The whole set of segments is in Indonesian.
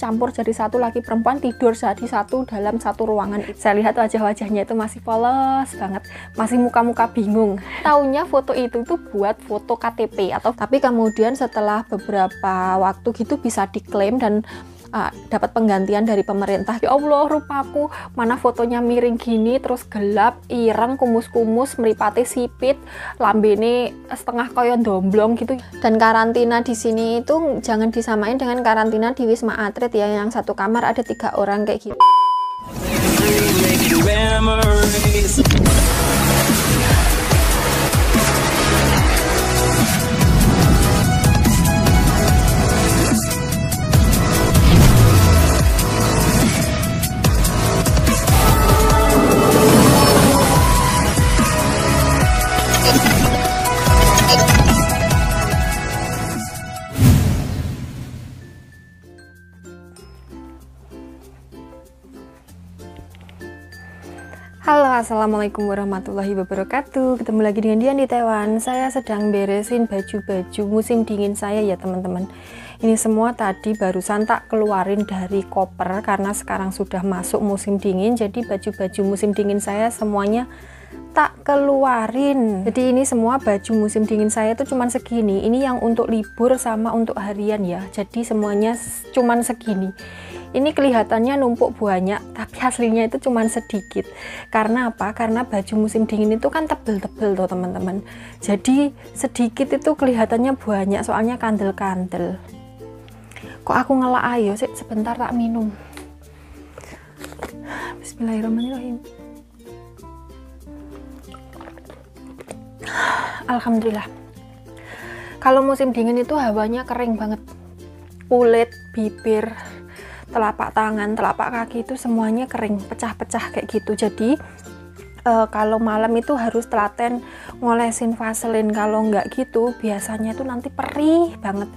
campur jadi satu, laki perempuan tidur jadi satu dalam satu ruangan. Saya lihat wajah-wajahnya itu masih polos banget, masih muka-muka bingung. Taunya foto itu tuh buat foto KTP tapi kemudian setelah beberapa waktu gitu bisa diklaim dan dapat penggantian dari pemerintah. Ya Allah, rupaku mana fotonya miring gini, terus gelap, ireng, kumus-kumus, mripate sipit, lambene setengah koyo domblong gitu. Dan karantina di sini itu jangan disamain dengan karantina di Wisma Atlet ya, yang satu kamar ada 3 orang kayak gitu. Halo, assalamualaikum warahmatullahi wabarakatuh. Ketemu lagi dengan Dian di Taiwan. Saya sedang beresin baju-baju musim dingin saya ya teman-teman. Ini semua tadi barusan tak keluarin dari koper karena sekarang sudah masuk musim dingin. Jadi baju-baju musim dingin saya semuanya tak keluarin. Jadi ini semua baju musim dingin saya tuh cuman segini. Ini yang untuk libur sama untuk harian ya. Jadi semuanya cuman segini. Ini kelihatannya numpuk banyak, tapi aslinya itu cuman sedikit. Karena apa? Karena baju musim dingin itu kan tebel-tebel tuh teman-teman. Jadi sedikit itu kelihatannya banyak, soalnya kandel-kandel. Kok aku ngelak ayo sih? Sebentar tak minum. Bismillahirrahmanirrahim. Alhamdulillah. Kalau musim dingin itu hawanya kering banget. Kulit, bibir, telapak tangan, telapak kaki itu semuanya kering, pecah-pecah kayak gitu. Jadi kalau malam itu harus telaten ngolesin vaselin. Kalau nggak gitu biasanya itu nanti perih banget.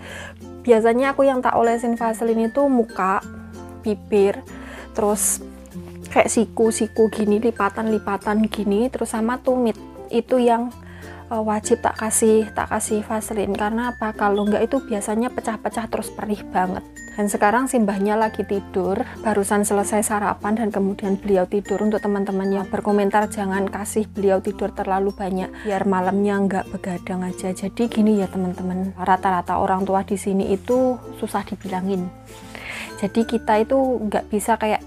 Biasanya aku yang tak olesin vaselin itu muka, bibir, terus kayak siku-siku gini, lipatan-lipatan gini, terus sama tumit. Itu yang wajib tak kasih vaselin. Karena apa? Kalau nggak itu biasanya pecah-pecah terus perih banget. Dan sekarang simbahnya lagi tidur, barusan selesai sarapan dan kemudian beliau tidur. Untuk teman-teman yang berkomentar, jangan kasih beliau tidur terlalu banyak biar malamnya nggak begadang aja. Jadi gini ya teman-teman, rata-rata orang tua di sini itu susah dibilangin. Jadi kita itu nggak bisa kayak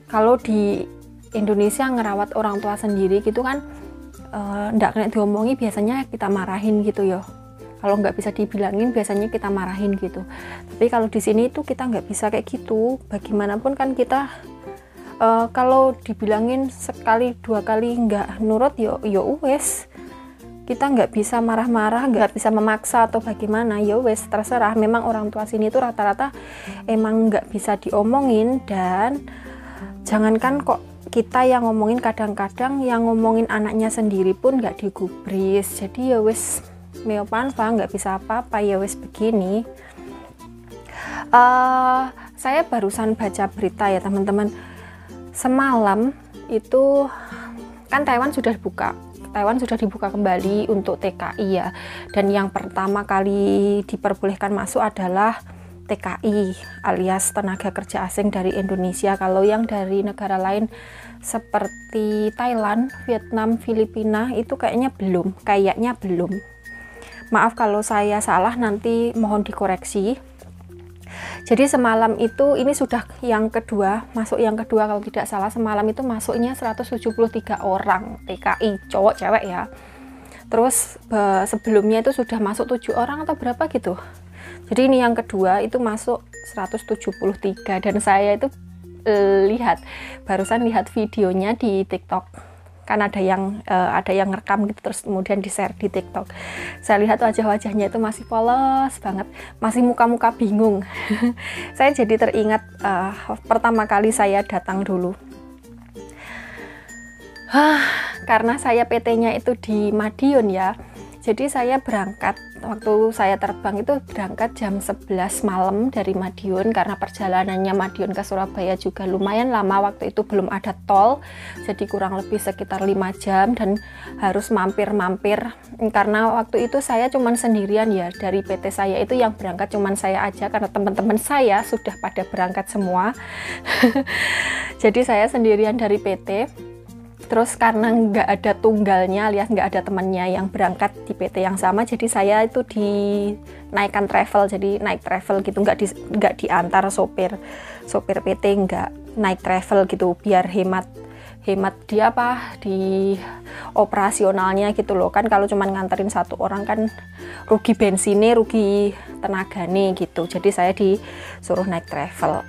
kalau di Indonesia ngerawat orang tua sendiri gitu kan, nggak kena diomongi biasanya kita marahin gitu ya. Kalau nggak bisa dibilangin biasanya kita marahin gitu. Tapi kalau di sini itu kita nggak bisa kayak gitu. Bagaimanapun kan kita kalau dibilangin sekali 2 kali nggak nurut yo wes. Kita nggak bisa marah-marah, nggak bisa memaksa atau bagaimana, ya wes terserah. Memang orang tua sini itu rata-rata emang nggak bisa diomongin. Dan jangankan kok kita yang ngomongin, kadang-kadang yang ngomongin anaknya sendiri pun nggak digubris. Jadi ya wes meopanfa, nggak bisa apa-apa, ya wes begini. Saya barusan baca berita ya teman-teman. Semalam itu kan Taiwan sudah dibuka kembali untuk TKI ya. Dan yang pertama kali diperbolehkan masuk adalah TKI alias tenaga kerja asing dari Indonesia. Kalau yang dari negara lain seperti Thailand, Vietnam, Filipina itu kayaknya belum. Maaf kalau saya salah, nanti mohon dikoreksi. Jadi semalam itu ini sudah yang kedua, masuk yang kedua kalau tidak salah. Semalam itu masuknya 173 orang TKI, cowok cewek ya. Terus sebelumnya itu sudah masuk 7 orang atau berapa gitu. Jadi ini yang kedua itu masuk 173 dan saya itu barusan lihat videonya di TikTok. Kan ada yang ngerekam gitu terus kemudian di-share di TikTok. Saya lihat wajah-wajahnya itu masih polos banget, masih muka-muka bingung. Saya jadi teringat pertama kali saya datang dulu. Karena saya PT-nya itu di Madiun ya. Jadi saya berangkat, waktu saya terbang itu berangkat jam 11 malam dari Madiun, karena perjalanannya Madiun ke Surabaya juga lumayan lama, waktu itu belum ada tol, jadi kurang lebih sekitar 5 jam dan harus mampir-mampir, karena waktu itu saya cuman sendirian ya, dari PT saya itu yang berangkat cuman saya aja, karena teman-teman saya sudah pada berangkat semua. Jadi saya sendirian dari PT. Terus karena nggak ada tunggalnya alias nggak ada temannya yang berangkat di PT yang sama, jadi saya itu dinaikkan travel, jadi naik travel gitu, nggak diantar sopir PT, nggak naik travel gitu, biar hemat dia di operasionalnya gitu loh, kan kalau cuman nganterin satu orang kan rugi bensinnya, rugi tenaganya gitu. Jadi saya disuruh naik travel,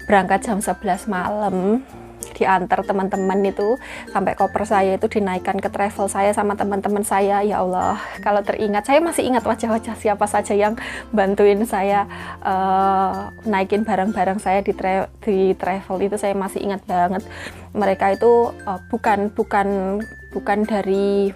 berangkat jam 11 malam, diantar teman-teman itu sampai koper saya itu dinaikkan ke travel saya sama teman-teman saya. Ya Allah, kalau teringat, saya masih ingat wajah-wajah siapa saja yang bantuin saya naikin barang-barang saya di travel itu, saya masih ingat banget. Mereka itu bukan dari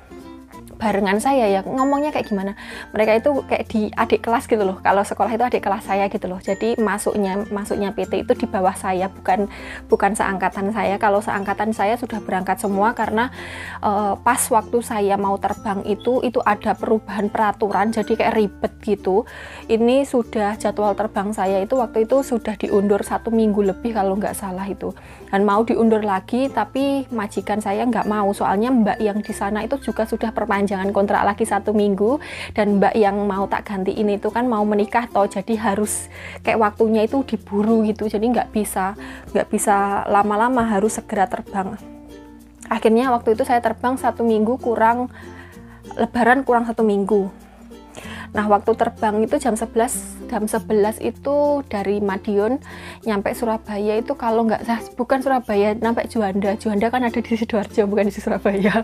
barengan saya ya, ngomongnya kayak gimana, mereka itu kayak di adik kelas gitu loh, kalau sekolah itu adik kelas saya gitu loh, jadi masuknya PT itu di bawah saya, bukan seangkatan saya. Kalau seangkatan saya sudah berangkat semua, karena pas waktu saya mau terbang itu ada perubahan peraturan, jadi kayak ribet gitu. Ini sudah jadwal terbang saya itu waktu itu sudah diundur 1 minggu lebih kalau nggak salah itu, dan mau diundur lagi, tapi majikan saya nggak mau, soalnya mbak yang di sana itu juga sudah perpanjangan kontrak lagi 1 minggu, dan mbak yang mau tak gantiin itu kan mau menikah toh, jadi harus kayak waktunya itu diburu gitu, jadi nggak bisa lama-lama, harus segera terbang. Akhirnya waktu itu saya terbang 1 minggu kurang, lebaran kurang 1 minggu. Nah, waktu terbang itu jam 11 itu dari Madiun nyampe Surabaya itu, kalau nggak bukan Surabaya, nyampe Juanda kan ada di Sidoarjo, bukan di Surabaya.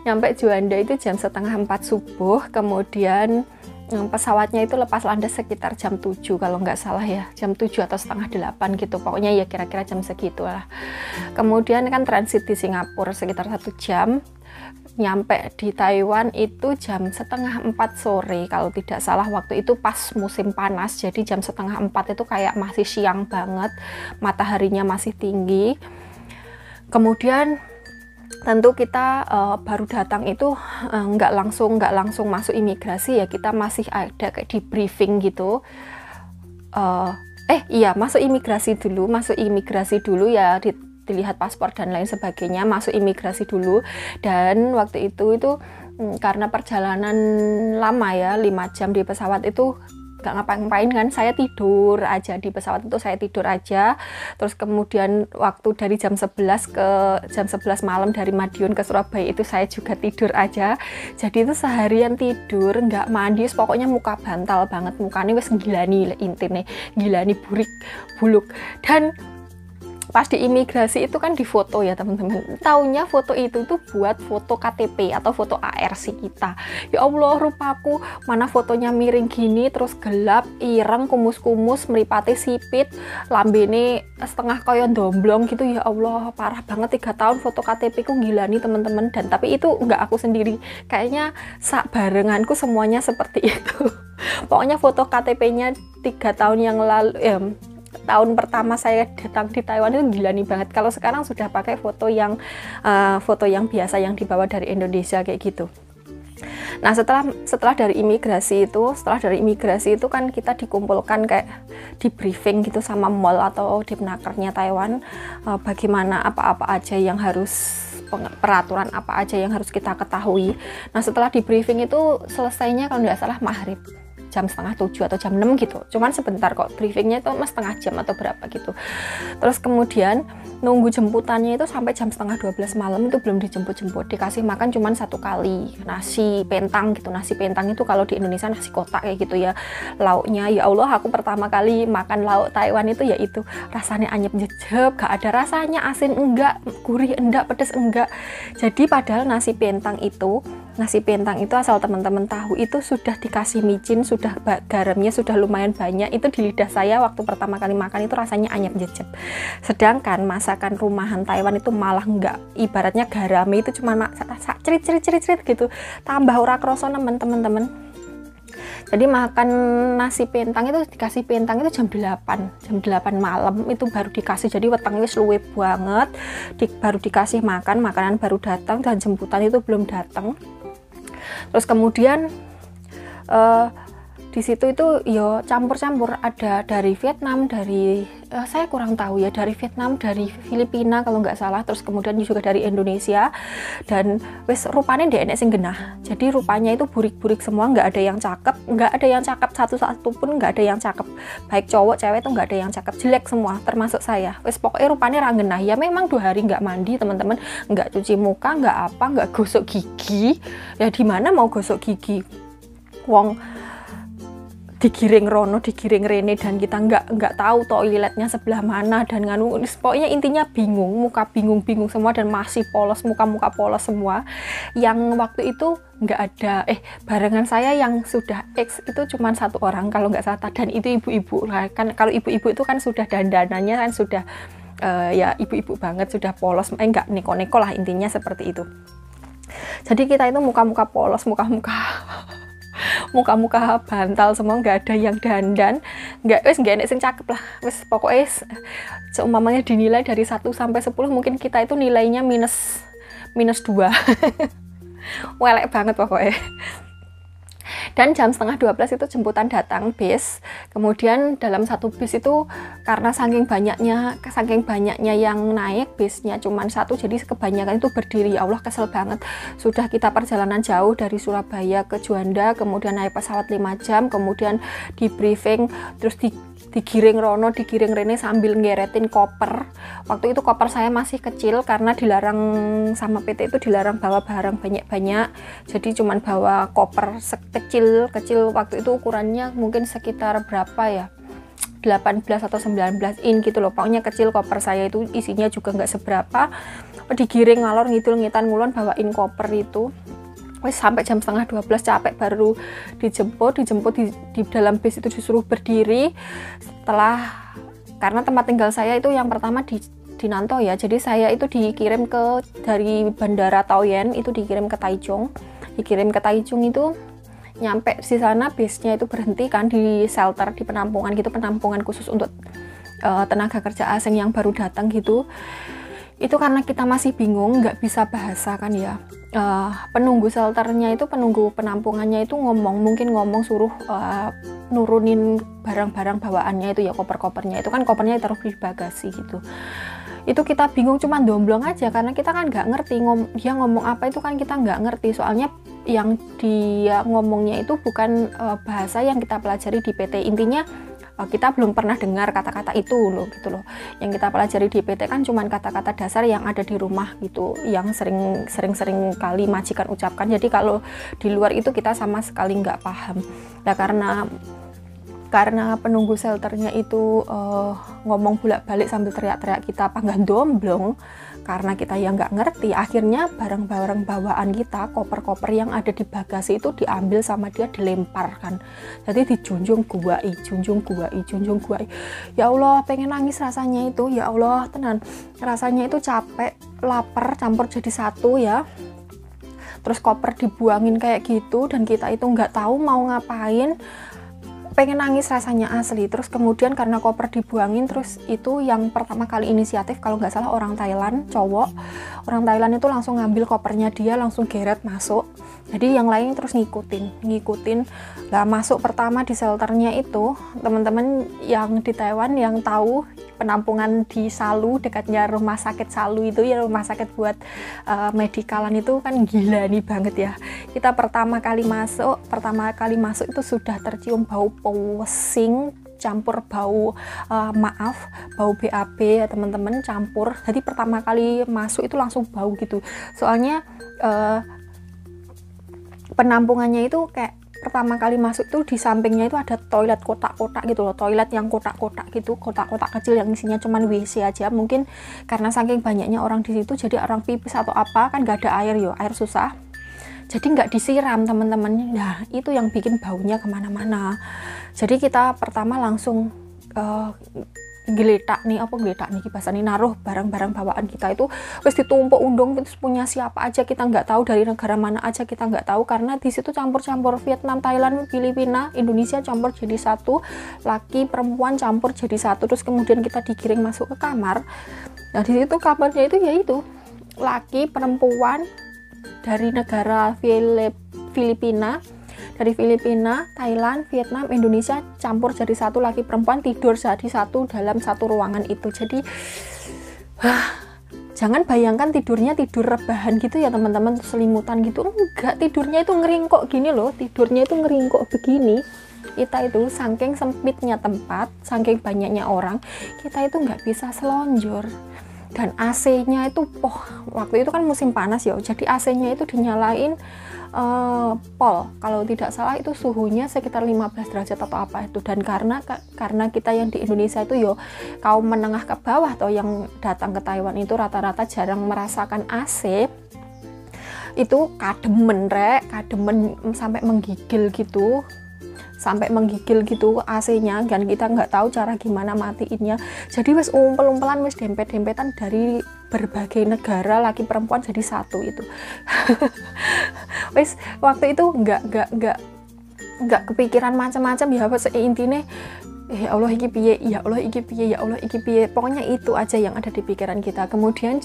Nyampe Juanda itu jam 3:30 subuh, kemudian pesawatnya itu lepas landas sekitar jam 7 kalau nggak salah ya, jam 7 atau 7:30 gitu, pokoknya ya kira-kira jam segitu lah. Kemudian kan transit di Singapura sekitar 1 jam, nyampe di Taiwan itu jam 3:30 sore kalau tidak salah. Waktu itu pas musim panas, jadi jam 3:30 itu kayak masih siang banget, mataharinya masih tinggi. Kemudian tentu kita baru datang itu nggak langsung masuk imigrasi ya, kita masih ada kayak di briefing gitu. Masuk imigrasi dulu ya, dilihat paspor dan lain sebagainya, masuk imigrasi dulu. Dan waktu itu karena perjalanan lama ya, 5 jam di pesawat itu nggak ngapa-ngapain kan, saya tidur aja di pesawat itu, saya tidur aja. Terus kemudian waktu dari jam 11 malam dari Madiun ke Surabaya itu saya juga tidur aja. Jadi itu seharian tidur, nggak mandi, pokoknya muka bantal banget, mukanya wes gilani intine, gilani buluk. Dan pas di imigrasi itu kan difoto ya teman-teman, taunya foto itu tuh buat foto KTP atau foto ARC kita. Ya Allah, rupaku mana fotonya miring gini, terus gelap, ireng, kumus-kumus, mripate sipit, lambene setengah koyo domblong gitu. Ya Allah, parah banget, 3 tahun foto KTP ku, gila nih teman-teman. Dan tapi itu nggak aku sendiri, kayaknya sak barenganku semuanya seperti itu. Pokoknya foto KTP-nya 3 tahun yang lalu tahun pertama saya datang di Taiwan itu gila nih banget. Kalau sekarang sudah pakai foto yang biasa yang dibawa dari Indonesia kayak gitu. Nah, setelah dari imigrasi itu kan kita dikumpulkan kayak di briefing gitu sama mall atau Dipnakernya Taiwan, bagaimana apa-apa aja yang harus, peraturan apa aja yang harus kita ketahui. Nah, setelah di briefing itu selesainya kalau nggak salah maghrib, jam 6:30 atau jam 6 gitu, cuman sebentar kok, briefingnya itu setengah jam atau berapa gitu. Terus kemudian nunggu jemputannya itu sampai jam 11:30 malam itu belum dijemput-jemput, dikasih makan cuman 1 kali nasi pentang gitu. Nasi pentang itu kalau di Indonesia nasi kotak kayak gitu ya, lauknya ya Allah, aku pertama kali makan lauk Taiwan itu ya itu, rasanya anyep jejeb, gak ada rasanya, asin enggak, gurih enggak, pedes enggak. Jadi padahal nasi pentang itu nasi pentang itu asal teman-teman tahu, itu sudah dikasih micin, sudah garamnya sudah lumayan banyak. Itu di lidah saya waktu pertama kali makan itu rasanya anyep jejeb. Sedangkan masakan rumahan Taiwan itu malah enggak, ibaratnya garamnya itu cuma cerit gitu, tambah ora kroso nemen teman-teman. Jadi makan nasi pentang itu dikasih pentang itu jam 8 malam itu baru dikasih. Jadi weteng wis luwe banget, baru dikasih makan, makanan baru datang dan jemputan itu belum datang. Terus kemudian di situ itu yo campur-campur, ada dari Vietnam, dari saya kurang tahu ya, dari Vietnam, dari Filipina kalau nggak salah, terus kemudian juga dari Indonesia. Dan wes rupanya dia enek sing genah, jadi rupanya itu burik-burik semua, nggak ada yang cakep, nggak ada yang cakep satu pun, nggak ada yang cakep, baik cowok cewek itu nggak ada yang cakep, jelek semua termasuk saya. Wes pokoknya rupanya ra genah ya, memang 2 hari nggak mandi teman-teman, nggak cuci muka, nggak apa, nggak gosok gigi. Ya di mana mau gosok gigi, wong digiring rono, digiring rene, dan kita nggak tahu toiletnya sebelah mana dan nganu. Pokoknya intinya bingung, muka bingung semua, dan masih polos, muka polos semua. Yang waktu itu nggak ada, barengan saya yang sudah X itu cuma 1 orang kalau nggak salah, dan itu ibu-ibu kan. Kalau ibu-ibu itu kan sudah dandanannya kan sudah ya ibu-ibu banget, sudah polos, nggak neko-neko lah, intinya seperti itu. Jadi kita itu muka-muka polos, muka-muka bantal semua, nggak ada yang dandan, nggak enek sing cakep lah. Wes pokoknya seumpamanya dinilai dari 1 sampai 10 mungkin kita itu nilainya minus 2. Welek banget pokoknya. Dan jam 11:30 itu jemputan datang bis. Kemudian dalam satu bis itu karena saking banyaknya yang naik, bisnya cuma 1, jadi kebanyakan itu berdiri. Ya Allah, kesel banget. Sudah kita perjalanan jauh dari Surabaya ke Juanda, kemudian naik pesawat 5 jam, kemudian di briefing, terus digiring rono, digiring rene sambil ngeretin koper. Waktu itu koper saya masih kecil karena dilarang sama PT, itu dilarang bawa barang banyak-banyak. Jadi cuman bawa koper kecil waktu itu, ukurannya mungkin sekitar berapa ya, 18 atau 19 in gitu loh. Pokoknya kecil koper saya itu, isinya juga nggak seberapa. Digiring ngalor ngidul ngitan ngulon bawain koper itu. Wes sampai jam 11:30 capek, baru dijemput di dalam bis itu disuruh berdiri. Karena tempat tinggal saya itu yang pertama di Nantou ya, jadi saya itu dikirim dari Bandara Taoyuan itu dikirim ke Taichung. Itu nyampe di sana bisnya itu berhenti kan di shelter, di penampungan gitu, penampungan khusus untuk tenaga kerja asing yang baru datang gitu. Itu karena kita masih bingung, nggak bisa bahasa kan ya. Penunggu shelternya itu, penunggu penampungannya itu mungkin ngomong suruh nurunin barang-barang bawaannya itu ya, koper-kopernya itu kan, kopernya ditaruh di bagasi gitu. Itu kita bingung, cuma domblong aja karena kita kan nggak ngerti dia ngomong apa, itu kan kita nggak ngerti, soalnya yang dia ngomongnya itu bukan bahasa yang kita pelajari di PT. Intinya kita belum pernah dengar kata-kata itu loh gitu loh. Yang kita pelajari di PT kan cuman kata-kata dasar yang ada di rumah gitu, yang sering kali majikan ucapkan. Jadi kalau di luar itu kita sama sekali nggak paham. Nah karena penunggu shelternya itu ngomong bolak-balik sambil teriak-teriak kita apa nggak domblong, karena kita yang nggak ngerti, akhirnya barang-barang bawaan kita, koper-koper yang ada di bagasi itu diambil sama dia, dilemparkan. Jadi dijunjung guai. Ya Allah, pengen nangis rasanya itu. Ya Allah, tenan, rasanya itu capek, lapar campur jadi satu ya. Terus koper dibuangin kayak gitu, dan kita itu nggak tahu mau ngapain. Pengen nangis rasanya asli. Terus kemudian karena koper dibuangin, terus itu yang pertama kali inisiatif kalau nggak salah orang Thailand, cowok. Orang Thailand itu langsung ngambil kopernya dia, langsung geret masuk. Jadi yang lain terus ngikutin. Lah masuk pertama di shelternya itu, teman-teman yang di Taiwan yang tahu penampungan di Salu, dekatnya rumah sakit Salu itu ya, rumah sakit buat medikalan itu kan gila nih banget ya. Kita pertama kali masuk itu sudah tercium bau pesing campur bau bau BAB ya teman-teman, campur. Jadi pertama kali masuk itu langsung bau gitu. Soalnya penampungannya itu kayak pertama kali masuk itu di sampingnya itu ada toilet kotak-kotak gitu loh, toilet yang kotak-kotak gitu, kotak-kotak kecil yang isinya cuman WC aja. Mungkin karena saking banyaknya orang di situ, jadi orang pipis atau apa kan nggak ada air susah. jadi nggak disiram teman-teman. Nah itu yang bikin baunya kemana-mana. Jadi kita pertama langsung geletak nih, bahasa nih, naruh barang-barang bawaan kita itu wis ditumpuk undung, itu punya siapa aja kita nggak tahu, dari negara mana aja kita nggak tahu, karena di situ campur-campur Vietnam, Thailand, Filipina, Indonesia campur jadi satu, laki perempuan campur jadi satu. Terus kemudian kita digiring masuk ke kamar. Nah di situ kamarnya itu yaitu laki perempuan dari negara Filipina, dari Filipina, Thailand, Vietnam, Indonesia campur jadi satu, laki perempuan tidur jadi satu dalam satu ruangan itu. Jadi jangan bayangkan tidurnya tidur rebahan gitu ya teman-teman, selimutan gitu, enggak, tidurnya itu ngeringkok gini loh, tidurnya itu ngeringkok begini. Kita itu saking sempitnya tempat, saking banyaknya orang, kita itu nggak bisa selonjor. Dan AC-nya itu waktu itu kan musim panas ya, jadi AC-nya itu dinyalain pol, kalau tidak salah itu suhunya sekitar 15 derajat atau apa itu. Dan karena kita yang di Indonesia itu yo kaum menengah ke bawah atau yang datang ke Taiwan itu rata-rata jarang merasakan AC, itu kademen sampai menggigil gitu AC-nya, dan kita nggak tahu cara gimana matiinnya. Jadi wes umpel-umpelan, wes dempet-dempetan dari berbagai negara, laki perempuan jadi satu itu. Wes waktu itu nggak kepikiran macam-macam ya, intinya ya Allah iki piye, ya Allah iki piye, ya Allah iki piye, pokoknya itu aja yang ada di pikiran kita. Kemudian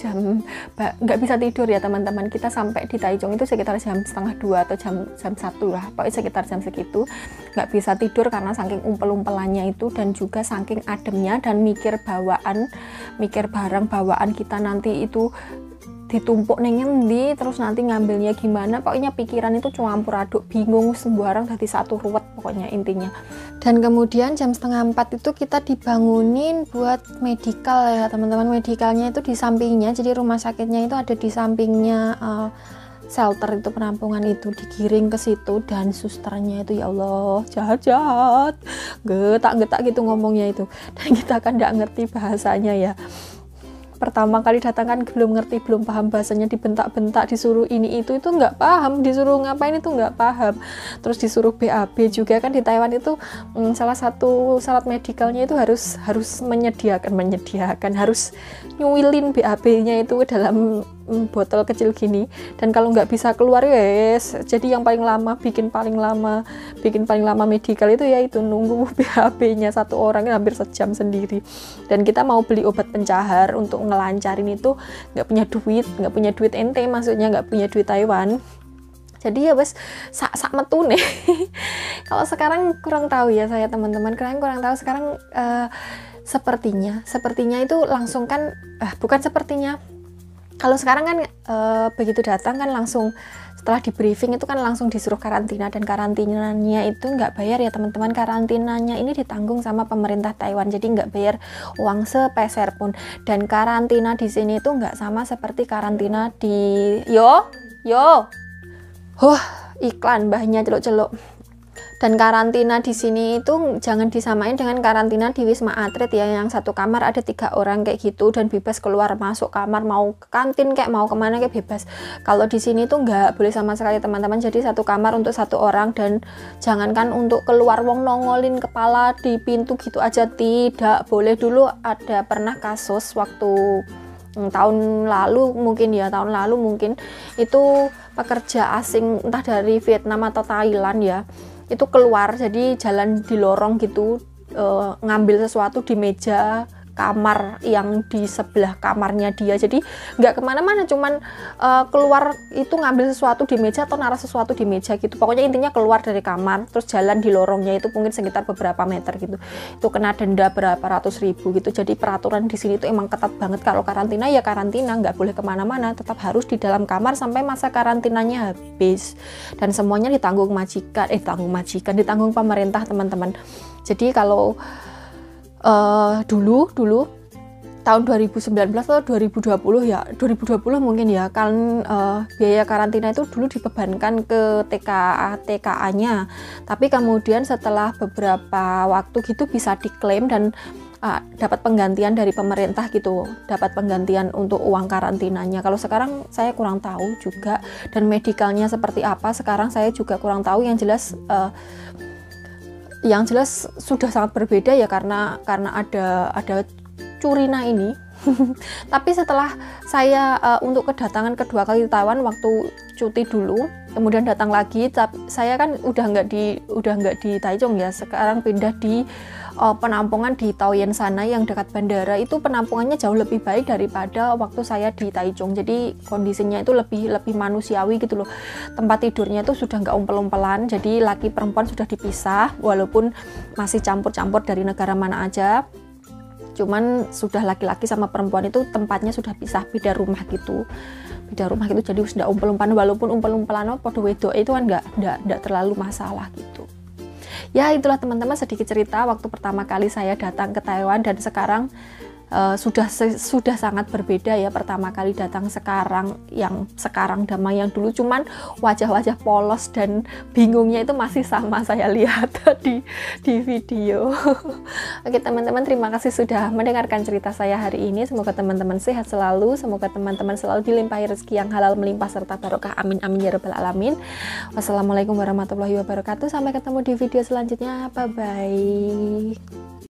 nggak bisa tidur ya teman-teman, kita sampai di Taichung itu sekitar jam 1:30 atau jam 1 lah, pokoknya sekitar jam segitu nggak bisa tidur karena saking umpel-umpelannya itu, dan juga saking ademnya, dan mikir barang bawaan kita nanti itu ditumpuk neng endi, terus nanti ngambilnya gimana, pokoknya pikiran itu campur aduk, bingung sembarang, jadi satu ruwet pokoknya intinya. Dan kemudian jam 3:30 itu kita dibangunin buat medikal ya teman-teman. Medikalnya itu di sampingnya, jadi rumah sakitnya itu ada di sampingnya shelter itu, penampungan itu, digiring ke situ. Dan susternya itu ya Allah jahat, getak gitu ngomongnya itu, dan kita kan nggak ngerti bahasanya ya. Pertama kali datang kan belum paham bahasanya, dibentak-bentak, disuruh ini itu nggak paham, disuruh ngapain itu nggak paham. Terus disuruh BAB juga kan, di Taiwan itu salah satu syarat medikalnya itu harus menyediakan, harus nyuilin BAB-nya itu dalam botol kecil gini. Dan kalau nggak bisa keluar yes, jadi yang paling lama medikal itu ya itu nunggu BAB-nya satu orang hampir sejam sendiri. Dan kita mau beli obat pencahar untuk ngelancarin itu nggak punya duit ente, maksudnya nggak punya duit Taiwan. Jadi ya wes sak metu nih. Kalau sekarang kurang tahu ya saya teman-teman, kurang tahu sekarang. Sepertinya itu langsung kan, bukan sepertinya. Kalau sekarang kan begitu datang kan langsung setelah di briefing itu kan langsung disuruh karantina, dan karantinanya itu nggak bayar ya teman-teman. Karantinanya ini ditanggung sama pemerintah Taiwan, jadi nggak bayar uang sepeser pun. Dan karantina di sini itu nggak sama seperti karantina di iklan mbahnya celuk-celuk. Dan karantina di sini itu jangan disamain dengan karantina di Wisma Atlet ya, yang satu kamar ada 3 orang kayak gitu, dan bebas keluar masuk kamar, mau ke kantin kayak mau kemana kayak bebas. Kalau di sini tuh nggak boleh sama sekali teman-teman, jadi satu kamar untuk 1 orang, dan jangankan untuk keluar wong nongolin kepala di pintu gitu aja tidak boleh. Dulu ada pernah kasus waktu tahun lalu mungkin itu pekerja asing entah dari Vietnam atau Thailand ya, itu keluar, jadi jalan di lorong gitu, ngambil sesuatu di meja kamar yang di sebelah kamarnya dia. Jadi nggak kemana-mana, cuman keluar itu ngambil sesuatu di meja atau naruh sesuatu di meja gitu. Pokoknya intinya keluar dari kamar terus jalan di lorongnya itu mungkin sekitar beberapa meter gitu, itu kena denda berapa ratus ribu gitu. Jadi peraturan di sini tuh emang ketat banget. Kalau karantina ya karantina, nggak boleh kemana-mana, tetap harus di dalam kamar sampai masa karantinanya habis. Dan semuanya ditanggung ditanggung pemerintah teman-teman. Jadi kalau dulu tahun 2019 atau 2020 ya, 2020 mungkin ya kan, biaya karantina itu dulu dibebankan ke TKA-nya, tapi kemudian setelah beberapa waktu gitu bisa diklaim, dan dapat penggantian dari pemerintah gitu, dapat penggantian untuk uang karantinanya. Kalau sekarang saya kurang tahu juga, dan medikalnya seperti apa sekarang saya juga kurang tahu. Yang jelas sudah sangat berbeda ya, karena ada Curina ini. Tapi setelah saya untuk kedatangan kedua kali di Taiwan waktu cuti dulu, kemudian datang lagi, saya kan udah nggak di Taichung ya, sekarang pindah di penampungan di Taoyuan sana yang dekat bandara. Itu penampungannya jauh lebih baik daripada waktu saya di Taichung. Jadi kondisinya itu lebih manusiawi gitu loh. Tempat tidurnya itu sudah nggak umpel-umpelan, jadi laki perempuan sudah dipisah, walaupun masih campur-campur dari negara mana aja. Cuman sudah laki-laki sama perempuan itu tempatnya sudah pisah, beda rumah gitu, jadi sudah umpel-umpelan. Walaupun umpel-umpelan podo wedok itu kan nggak terlalu masalah gitu. Ya itulah teman-teman sedikit cerita waktu pertama kali saya datang ke Taiwan, dan sekarang sudah sangat berbeda ya. Pertama kali datang sekarang damai yang dulu cuman wajah-wajah polos dan bingungnya itu masih sama saya lihat di video. Oke teman-teman, terima kasih sudah mendengarkan cerita saya hari ini. Semoga teman-teman sehat selalu, semoga teman-teman selalu dilimpahi rezeki yang halal melimpah serta barokah, amin amin ya rabbal alamin. Wassalamualaikum warahmatullahi wabarakatuh. Sampai ketemu di video selanjutnya, bye bye.